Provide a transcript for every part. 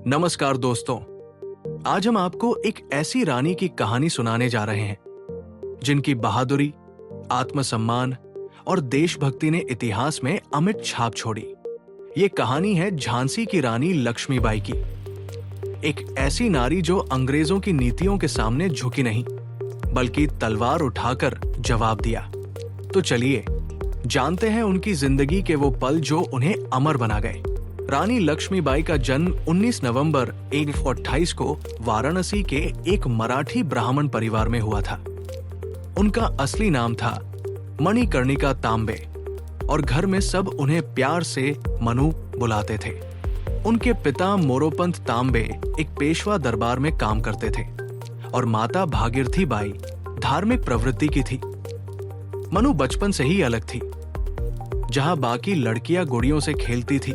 नमस्कार दोस्तों, आज हम आपको एक ऐसी रानी की कहानी सुनाने जा रहे हैं जिनकी बहादुरी, आत्मसम्मान और देशभक्ति ने इतिहास में अमिट छाप छोड़ी। ये कहानी है झांसी की रानी लक्ष्मीबाई की, एक ऐसी नारी जो अंग्रेजों की नीतियों के सामने झुकी नहीं, बल्कि तलवार उठाकर जवाब दिया। तो चलिए जानते हैं उनकी जिंदगी के वो पल जो उन्हें अमर बना गए। रानी लक्ष्मीबाई का जन्म 19 नवंबर 1828 को वाराणसी के एक मराठी ब्राह्मण परिवार में हुआ था। उनका असली नाम था मणिकर्णिका तांबे और घर में सब उन्हें प्यार से मनु बुलाते थे। उनके पिता मोरोपंत तांबे एक पेशवा दरबार में काम करते थे और माता भागीरथी बाई धार्मिक प्रवृत्ति की थी। मनु बचपन से ही अलग थी। जहां बाकी लड़कियां गुड़ियों से खेलती थी,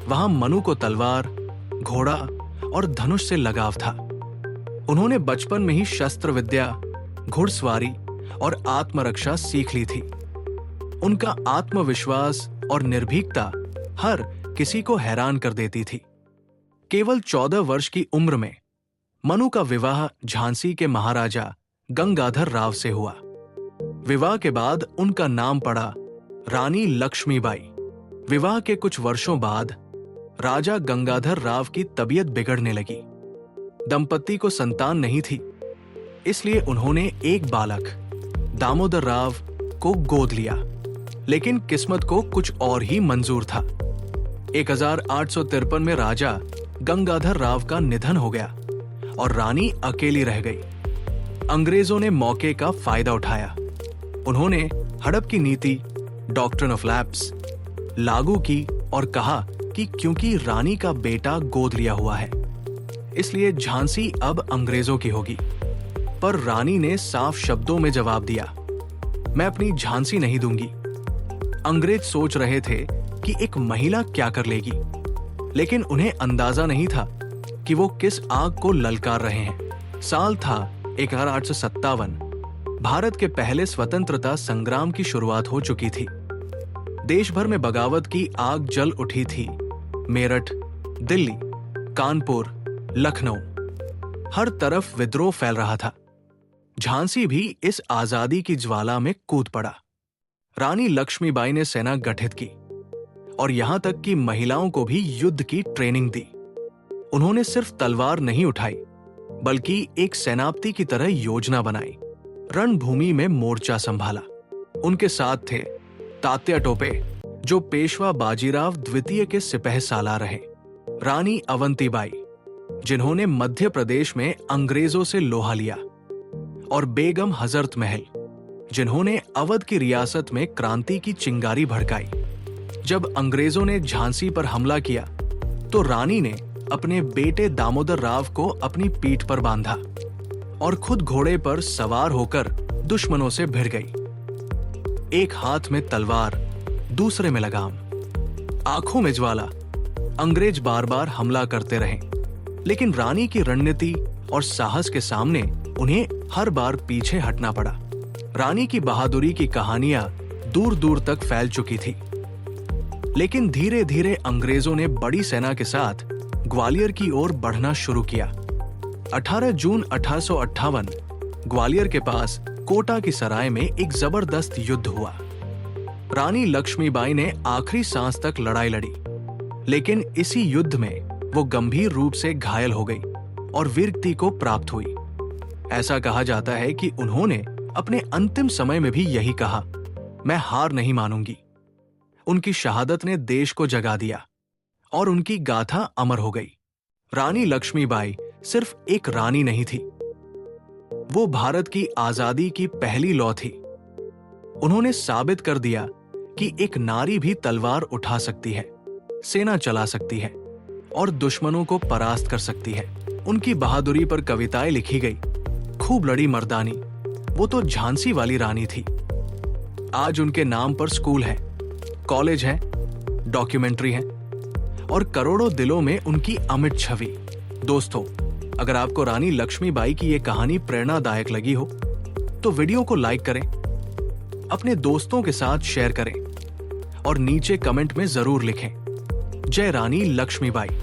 वहां मनु को तलवार, घोड़ा और धनुष से लगाव था। उन्होंने बचपन में ही शस्त्र विद्या, घुड़सवारी और आत्मरक्षा सीख ली थी। उनका आत्मविश्वास और निर्भीकता हर किसी को हैरान कर देती थी। केवल 14 वर्ष की उम्र में मनु का विवाह झांसी के महाराजा गंगाधर राव से हुआ। विवाह के बाद उनका नाम पड़ा रानी लक्ष्मीबाई। विवाह के कुछ वर्षों बाद राजा गंगाधर राव की तबीयत बिगड़ने लगी। दंपति को संतान नहीं थी, इसलिए उन्होंने एक बालक दामोदर राव को गोद लिया। लेकिन किस्मत को कुछ और ही मंजूर था। 1853 में राजा गंगाधर राव का निधन हो गया और रानी अकेली रह गई। अंग्रेजों ने मौके का फायदा उठाया। उन्होंने हड़प की नीति, डॉक्ट्रिन ऑफ लैप्स, लागू की और कहा कि क्योंकि रानी का बेटा गोद लिया हुआ है, इसलिए झांसी अब अंग्रेजों की होगी। पर रानी ने साफ शब्दों में जवाब दिया, मैं अपनी झांसी नहीं दूंगी। अंग्रेज सोच रहे थे कि एक महिला क्या कर लेगी, लेकिन उन्हें अंदाजा नहीं था कि वो किस आग को ललकार रहे हैं। साल था 1857। भारत के पहले स्वतंत्रता संग्राम की शुरुआत हो चुकी थी। देश भर में बगावत की आग जल उठी थी। मेरठ, दिल्ली, कानपुर, लखनऊ, हर तरफ विद्रोह फैल रहा था। झांसी भी इस आजादी की ज्वाला में कूद पड़ा। रानी लक्ष्मीबाई ने सेना गठित की और यहां तक कि महिलाओं को भी युद्ध की ट्रेनिंग दी। उन्होंने सिर्फ तलवार नहीं उठाई, बल्कि एक सेनापति की तरह योजना बनाई, रणभूमि में मोर्चा संभाला। उनके साथ थे तात्या टोपे, जो पेशवा बाजीराव द्वितीय के सिपह सालार रहे, रानी अवंतीबाई, जिन्होंने मध्य प्रदेश में अंग्रेजों से लोहा लिया, और बेगम हजरत महल, जिन्होंने अवध की रियासत में क्रांति की चिंगारी भड़काई। जब अंग्रेजों ने झांसी पर हमला किया तो रानी ने अपने बेटे दामोदर राव को अपनी पीठ पर बांधा और खुद घोड़े पर सवार होकर दुश्मनों से भिड़ गई। एक हाथ में तलवार, दूसरे में लगाम, आंखों में ज्वाला। अंग्रेज बार बार हमला करते रहे, लेकिन रानी की रणनीति और साहस के सामने उन्हें हर बार पीछे हटना पड़ा। रानी की बहादुरी की कहानियां दूर दूर तक फैल चुकी थी, लेकिन धीरे धीरे अंग्रेजों ने बड़ी सेना के साथ ग्वालियर की ओर बढ़ना शुरू किया। 18 जून 1858 ग्वालियर के पास कोटा की सराय में एक जबरदस्त युद्ध हुआ। रानी लक्ष्मीबाई ने आखिरी सांस तक लड़ाई लड़ी, लेकिन इसी युद्ध में वो गंभीर रूप से घायल हो गई और वीरगति को प्राप्त हुई। ऐसा कहा जाता है कि उन्होंने अपने अंतिम समय में भी यही कहा, मैं हार नहीं मानूंगी। उनकी शहादत ने देश को जगा दिया और उनकी गाथा अमर हो गई। रानी लक्ष्मीबाई सिर्फ एक रानी नहीं थी, वो भारत की आजादी की पहली लौ थी। उन्होंने साबित कर दिया कि एक नारी भी तलवार उठा सकती है, सेना चला सकती है और दुश्मनों को परास्त कर सकती है। उनकी बहादुरी पर कविताएं लिखी गई। खूब लड़ी मर्दानी, वो तो झांसी वाली रानी थी। आज उनके नाम पर स्कूल है, कॉलेज है, डॉक्यूमेंट्री है और करोड़ों दिलों में उनकी अमिट छवि। दोस्तों, अगर आपको रानी लक्ष्मीबाई की ये कहानी प्रेरणादायक लगी हो तो वीडियो को लाइक करें, अपने दोस्तों के साथ शेयर करें और नीचे कमेंट में जरूर लिखें, जय रानी लक्ष्मीबाई।